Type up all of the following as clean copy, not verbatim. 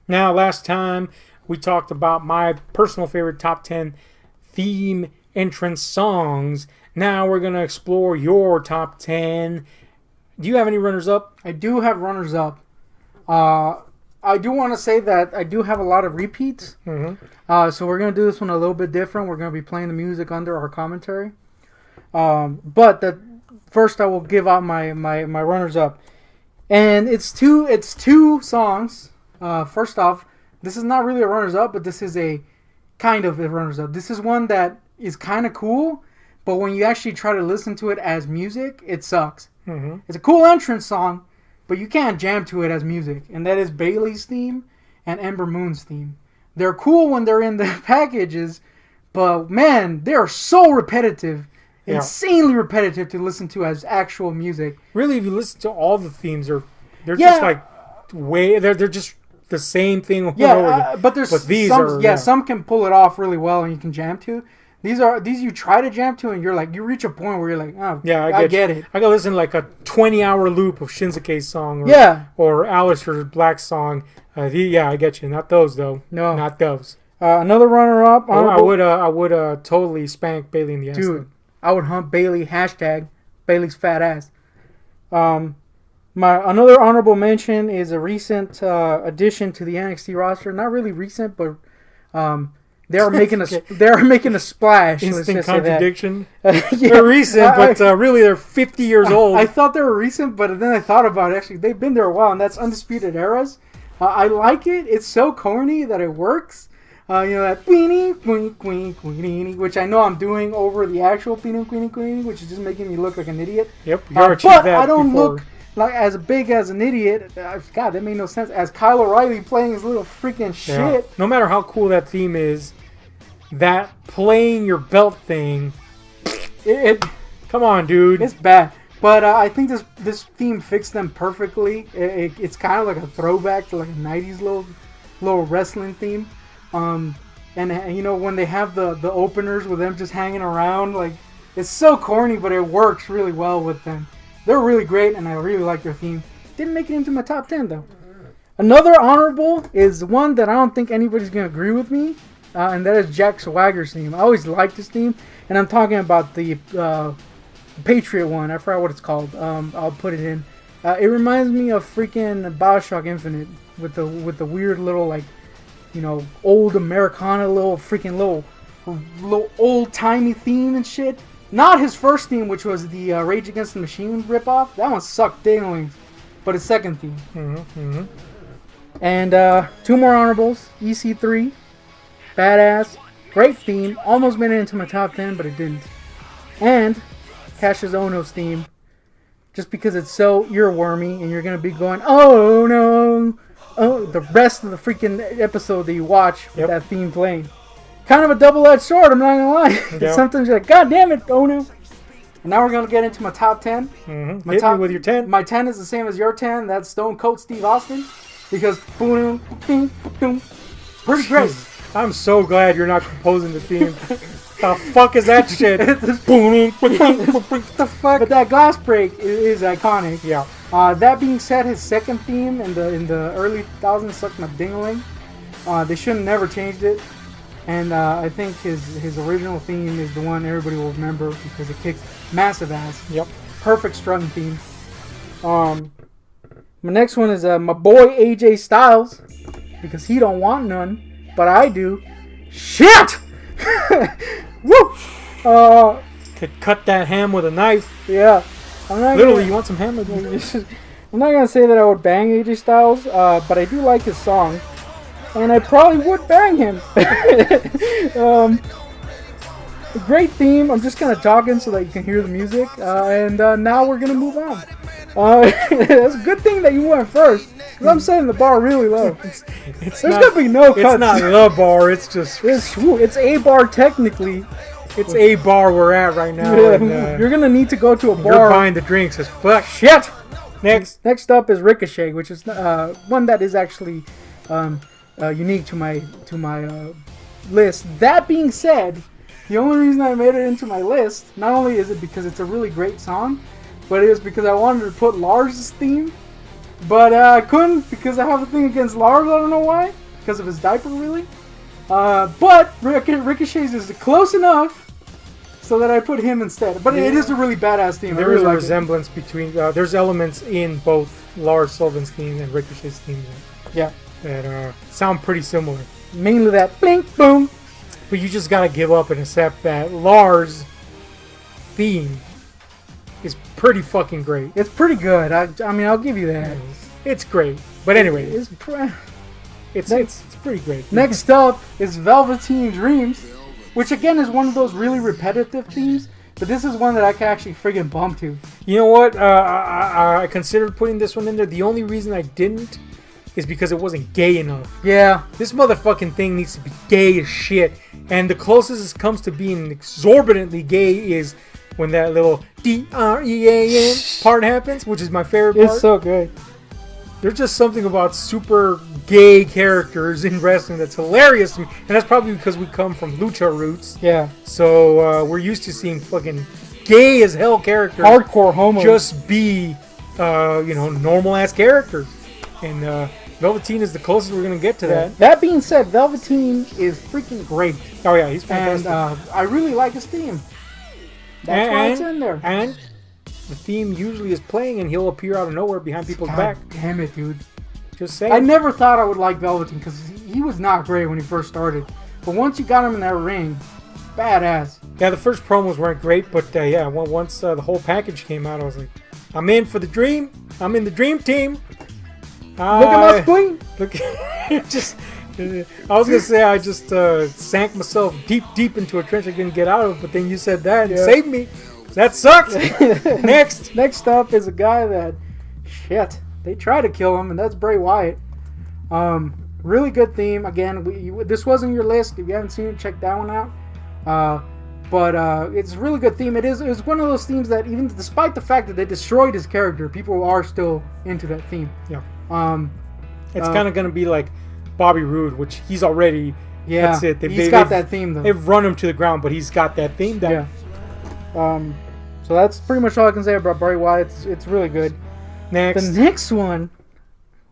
Now, last time we talked about my personal favorite top 10 theme entrance songs. Now we're going to explore your top 10. Do you have any runners-up? I do have runners-up. I do want to say that I do have a lot of repeats. Mm-hmm. So we're going to do this one a little bit different. We're going to be playing the music under our commentary. But first I will give out my runners-up. And it's two songs. First off, this is not really a runners-up, but this is a kind of a runners-up. This is one that is kind of cool, but when you actually try to listen to it as music, it sucks. Mm-hmm. It's a cool entrance song, but you can't jam to it as music. And that is Bayley's theme and Ember Moon's theme. They're cool when they're in the packages, but man, they are so repetitive. Yeah. Insanely repetitive to listen to as actual music. Really, if you listen to all the themes, they're just like they're just the same thing over and over. But some can pull it off really well and you can jam to. These you try to jam to and you're like, you reach a point where you're like, oh yeah, I get it. I gotta listen to like a 20-hour loop of Shinsuke's song or Asteroid Black song. I get you. Not those though. No, not those. Another runner-up. I would totally spank Bayley in the ass. Dude, I would hump Bayley. #Bayley's fat ass. My another honorable mention is a recent addition to the NXT roster. Not really recent, but they are making a splash. Instant contradiction. They're recent, but really they're 50 years old. I thought they were recent, but then I thought about it. Actually, they've been there a while, and that's Undisputed Eras. I like it. It's so corny that it works. That queenie, which I know I'm doing over the actual queenie, which is just making me look like an idiot. Yep, but I don't look like as big as an idiot. God, that made no sense. As Kyle O'Reilly playing his little freaking shit. No matter how cool that theme is, that playing your belt thing, come on, dude. It's bad. But I think this theme fits them perfectly. It's kind of like a throwback to like a 90s little wrestling theme. And when they have the openers with them just hanging around, like it's so corny, but it works really well with them. They're really great, and I really like their theme. Didn't make it into my top 10 though. Another honorable is one that I don't think anybody's gonna agree with me, and that is Jack Swagger's theme. I always liked this theme, and I'm talking about the Patriot one. I forgot what it's called. I'll put it in. It reminds me of freaking BioShock Infinite with the weird little old Americana little old timey theme and shit. Not his first theme, which was the Rage Against the Machine ripoff. That one sucked dinglings. But his second theme. Mm-hmm. And two more honorables. EC3, badass, great theme. Almost made it into my top 10, but it didn't. And Cassius Ohno's theme, just because it's so earwormy, and you're gonna be going, oh no. Oh, the rest of the freaking episode that you watch with that theme playing. Kind of a double-edged sword, I'm not gonna lie. Yep. Sometimes you're like, God damn it, oh no. And now we're gonna get into my top 10. Mm-hmm. Hit me with your 10. My 10 is the same as your 10. That's Stone Cold Steve Austin. Because boom, boom, boom. Pretty great. I'm so glad you're not composing the theme. The fuck is that shit? The fuck? But that glass break is iconic. Yeah. That being said, his second theme in the early 2000s sucked my dingling. They should have never changed it. And I think his original theme is the one everybody will remember because it kicks massive ass. Yep. Perfect strung theme. My next one is my boy AJ Styles, because he don't want none, but I do. Shit! Woo! Could cut that ham with a knife. Yeah. Literally, you want some ham with me? I'm not gonna say that I would bang AJ Styles, but I do like his song, and I probably would bang him. Great theme. I'm just kind of talking so that you can hear the music, and now we're gonna move on. It's a good thing that you went first, because I'm setting the bar really low. There's gonna be no cuts. It's not the bar. It's just it's a bar technically. It's a bar we're at right now. Yeah, and, you're gonna need to go to a bar. You're buying the drinks as fuck. Shit. Next up is Ricochet, which is one that is actually unique to my list. That being said, the only reason I made it into my list, not only is it because it's a really great song, but it is because I wanted to put Lars' theme But I couldn't because I have a thing against Lars. I don't know why. Because of his diaper, really. But Ricochet's is close enough so that I put him instead. But it is a really badass theme. There is a resemblance between. There's elements in both Lars Sullivan's theme and Ricochet's theme. Yeah. That sound pretty similar. Mainly that blink, boom. But you just gotta give up and accept that Lars' theme is pretty fucking great. It's pretty good. I mean, I'll give you that. It's great. But anyway, It's pretty great. Next up is Velveteen Dreams, which again is one of those really repetitive themes. But this is one that I can actually friggin' bump to. You know what? I considered putting this one in there. The only reason I didn't is because it wasn't gay enough. Yeah. This motherfucking thing needs to be gay as shit. And the closest it comes to being exorbitantly gay is when that little D-R-E-A-N part happens, which is my favorite part. It's so good. There's just something about super gay characters in wrestling that's hilarious to me. And that's probably because we come from lucha roots. Yeah. So we're used to seeing fucking gay as hell characters. Hardcore homos. Just be, normal ass characters. And Velveteen is the closest we're going to get to that. That being said, Velveteen is freaking great. Oh, yeah, he's fantastic. And I really like his theme. That's why it's in there. And the theme usually is playing and he'll appear out of nowhere behind people's back. Damn it, dude. Just saying. I never thought I would like Velveteen because he was not great when he first started. But once you got him in that ring, badass. Yeah, the first promos weren't great, but once the whole package came out, I was like, I'm in for the dream. I'm in the dream team. Look at my spleen. Look, I was gonna say I just sank myself deep into a trench I couldn't get out of, but then you said that and saved me. That sucked. Next up is a guy that, they try to kill him, and that's Bray Wyatt. Really good theme. Again, this wasn't your list. If you haven't seen it, check that one out. But it's a really good theme. It's one of those themes that even despite the fact that they destroyed his character, people are still into that theme. Yeah. It's kind of gonna be like Bobby Roode, which he's already. Yeah. That's it. He's got that theme though. They've run him to the ground, but he's got that theme down. Yeah. So that's pretty much all I can say about Bray Wyatt. It's really good. Next. The next one,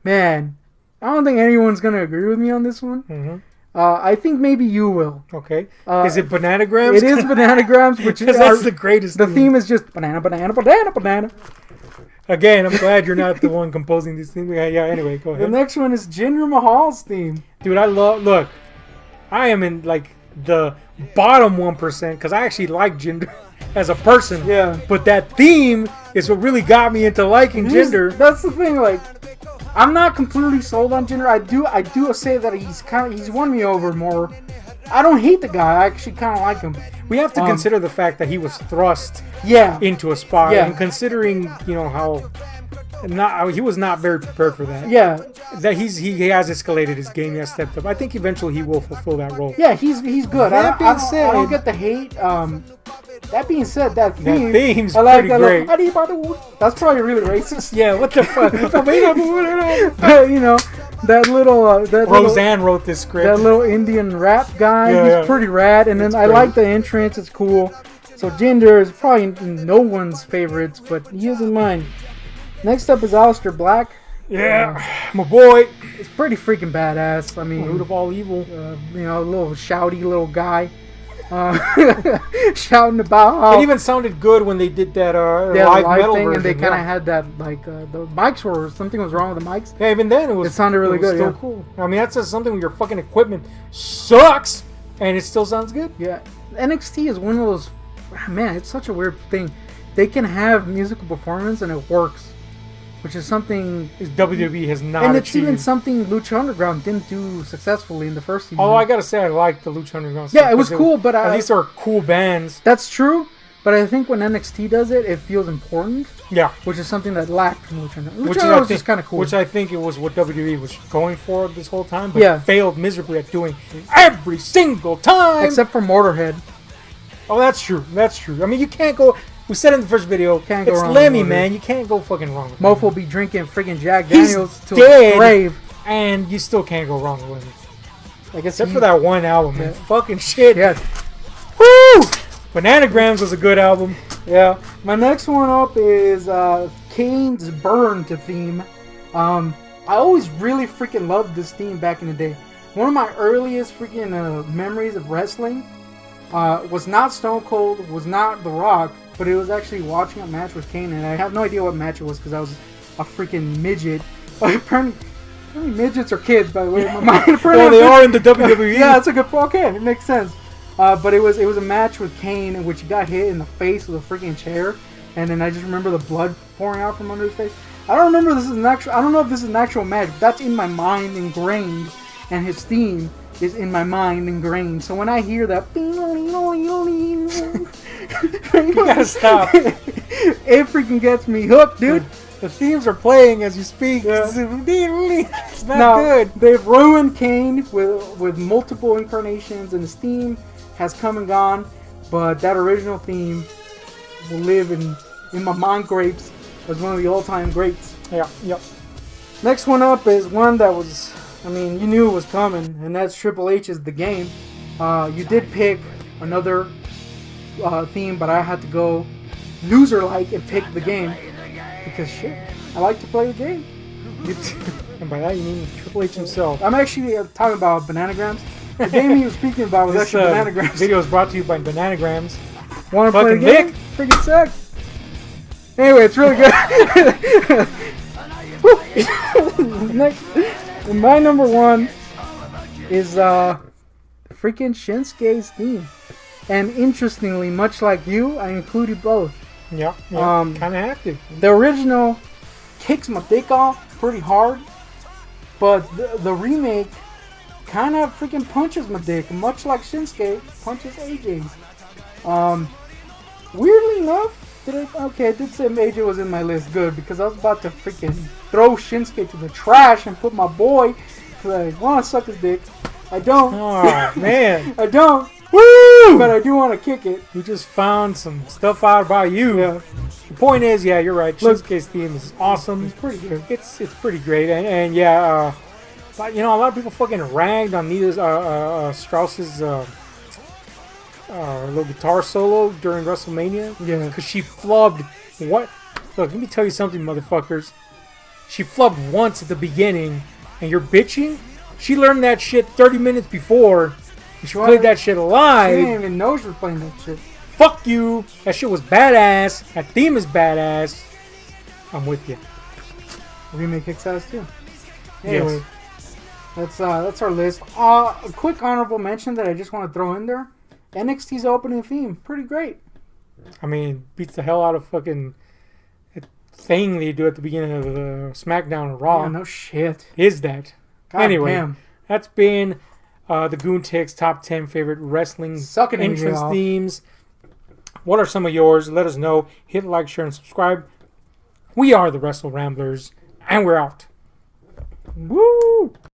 man, I don't think anyone's gonna agree with me on this one. Mm-hmm. I think maybe you will. Okay. Is it Bananagrams? It is Bananagrams, which is that's the greatest. The theme is just banana. Again, I'm glad you're not the one composing these themes. Yeah. Anyway, go ahead. The next one is Jinder Mahal's theme. Dude, look, I am in like the bottom 1% because I actually like Jinder as a person. Yeah. But that theme is what really got me into liking Jinder. That's the thing. Like, I'm not completely sold on Jinder. I do say that he's won me over more. I don't hate the guy. I actually kind of like him. We have to consider the fact that he was thrust into a spot, and considering how he was not very prepared for that. Yeah, that he has escalated his game. He has stepped up. I think eventually he will fulfill that role. Yeah, he's good. I don't get the hate. That being said, that theme's pretty great. That's probably really racist. Yeah, what the fuck? But that little Roseanne wrote this script. That little Indian rap guy, he's pretty rad. And then I like the entrance; it's cool. So Jinder is probably no one's favorites, but he isn't mine. Next up is Asteroid Black. Yeah, my boy. It's pretty freaking badass. I mean, root of all evil. A little shouty little guy. Shouting about how it even sounded good when they did that live metal thing, version, and they kind of had that the mics were something was wrong with the mics. Yeah, even then it sounded really good. Still cool. I mean, that says something when your fucking equipment sucks and it still sounds good. Yeah, NXT is one of those. Man, it's such a weird thing. They can have musical performance and it works, which is something WWE has not and achieved. It's even something Lucha Underground didn't do successfully in the first season. Although I gotta say, I liked the Lucha Underground stuff. Yeah, it was cool, but at least there are cool bands. That's true, but I think when NXT does it, it feels important. Yeah, which is something that lacked from Lucha Underground. Lucha Underground was just kind of cool. Which I think it was what WWE was going for this whole time, but failed miserably at doing every single time, except for Motorhead. Oh, that's true. That's true. I mean, you can't go. We said in the first video, can't go it's wrong Lemmy, man. You can't go fucking wrong with Mofo be drinking friggin' Jack Daniels to dead, his grave. And you still can't go wrong with Lemmy. Except for that one album, man. Fucking shit. Yeah. Woo! Bananagrams was a good album. Yeah. My next one up is Kane's Burn to theme. I always really freaking loved this theme back in the day. One of my earliest freaking memories of wrestling was not Stone Cold, was not The Rock, but it was actually watching a match with Kane, and I have no idea what match it was because I was a freaking midget. Apparently, midgets are kids, by the way. My mind, well, they are in the WWE. Yeah, that's a good point. Okay, it makes sense. But it was a match with Kane in which he got hit in the face with a freaking chair, and then I just remember the blood pouring out from under his face. I don't remember this is an actual. I don't know if this is an actual match, but that's in my mind ingrained, and his theme is in my mind ingrained. So when I hear that, you gotta stop. It freaking gets me hooked, dude. The themes are playing as you speak. Yeah. It's not Now, good. They've ruined Kane with multiple incarnations, and his theme has come and gone. But that original theme will live in my mind grapes as one of the all-time greats. Yeah, yep. Next one up is one that was, I mean, you knew it was coming, and that's Triple H's The Game. You did pick another theme, but I had to go loser-like and pick The Game. Because shit, I like to play the game. And by that you mean Triple H himself. I'm actually talking about Bananagrams. The game he was speaking about was actually Bananagrams. This video is brought to you by Bananagrams. Want to play the Nick? game? Freaking sick. Anyway, it's really good. Next, my number one is freaking Shinsuke's theme. And interestingly, much like you, I included both. Yeah, kind of have to. The original kicks my dick off pretty hard, but the remake kind of freaking punches my dick, much like Shinsuke punches AJ's. Weirdly enough, I did say AJ was in my list, good, because I was about to freaking throw Shinsuke to the trash and put my boy, because I want to suck his dick. I don't. Oh, man. I don't. Woo! But I do want to kick it. We just found some stuff out about you. Yeah. The point is, yeah, you're right. Shinsuke's theme is awesome. It's pretty good. It's pretty great, and yeah, but a lot of people fucking ragged on Strauss's little guitar solo during WrestleMania. Yeah. Because she flubbed. What? Look, let me tell you something, motherfuckers. She flubbed once at the beginning, and you're bitching. She learned that shit 30 minutes before. She played that shit live. She didn't even know she was playing that shit. Fuck you. That shit was badass. That theme is badass. I'm with you. Remake kicks ass too. Anyway, Yes. that's our list. A quick honorable mention that I just want to throw in there. NXT's opening theme, pretty great. I mean, beats the hell out of fucking thing they do at the beginning of the SmackDown or Raw. Yeah, no shit. Is that? God anyway, damn. That's been the GoonTick's top 10 favorite wrestling Sucking entrance off. themes. What are some of yours? Let us know. Hit like, share, and subscribe. We are the Wrestle Ramblers, and we're out. Woo!